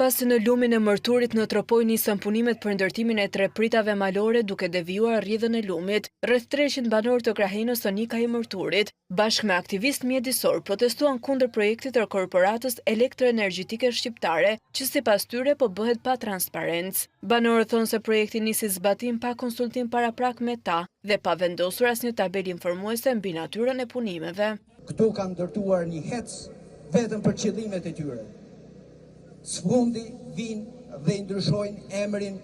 pas se në lumin e Mërturit në Tropoj nisën punimet për ndërtimin e 3 pritave malore duke devijuar rrjedhën e lumit, rreth 300 banor të krahinës Sonika i Mërturit, bashkë me aktivistë mjedisor, protestuan kundër projektit të korporatës elektroenergjitike shqiptare, që sipas tyre po bëhet pa transparencë. Banorët thonë se projekti nisi zbatim pa konsultim paraprak me ta dhe pa vendosur asnjë tabelë informuese mbi natyrën e punimeve. Këtu kanë ndërtuar një hec vetëm për qëllimet e tyre. Sfundi vinë dhe i ndryshojnë emrin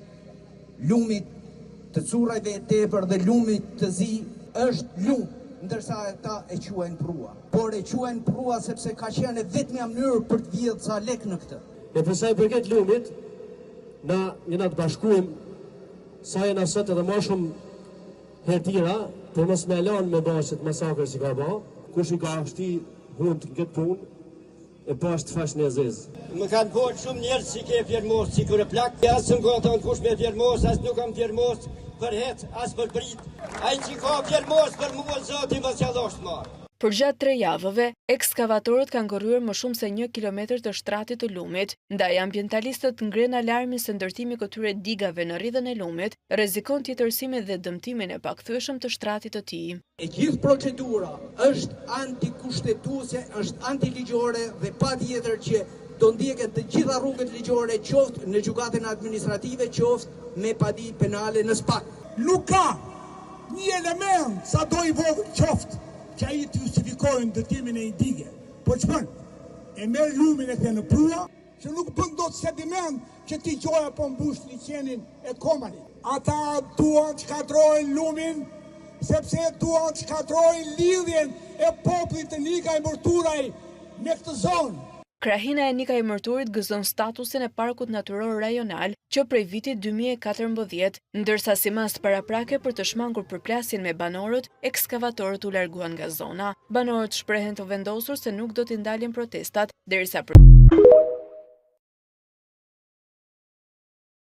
lumit të currajve e tepër dhe lumit të zi është lum, ndërsa ata e quajnë prua. Por e quajnë prua sepse ka qenë vetmja mënyrë për të vjedhur ca lek në këtë. E për sa i përket lumit, na jena të bashkuim sa jena sot edhe më shumë herë tjera për mos me lanë me bashkët masakrë që ka ba, kush i ka shti hund në këtë punë, e pas të fash një zezë. Më kanë folë shumë njerës që ke fjermos, që kërë plak. Asë më ka thonë kush me fjermos, asë nuk kam fjermos për hec, asë për prit. Ajë që ka fjermos për mua zoti më qallosht marë. Për gjatë 3 javëve, ekskavatorët kanë ngërryer më shumë se 1 kilometër të shtratit të lumit, ndaj ambientalistët ngren alarmin se ndërtimi këtyre digave në rrjedhën e lumit rrezikon tjetërsimin dhe dëmtimin e pakthyeshëm të shtratit të tij. E gjithë procedura është antikushtetuese, është antiligjore dhe patjetër që do ndjeket të gjitha rrugët ligjore, qoftë në gjykatën administrative, qoftë me padi penale në SPAK. Nuk ka një element sa do i vogël qoftë që ai të justifikojnë ndërtimin e një dige. Po çfarë? E merr lumin e the në prua, që nuk bën dot sediment që ti qoja po mbush liçenin e Komanit. Ata duan të shkatrojnë lumin, sepse duan të shkatrojnë lidhjen e popullit të Nika i Mërturaj me këtë zonë. Krahina e Nika i Mërturit gëzon statusin e parkut natyror rajonal që prej vitit 2014, ndërsa si mas paraprake për të shmangur përplasjen me banorët, ekskavatorët u larguan nga zona. Banorët shprehen të vendosur se nuk do t'i ndalin protestat derisa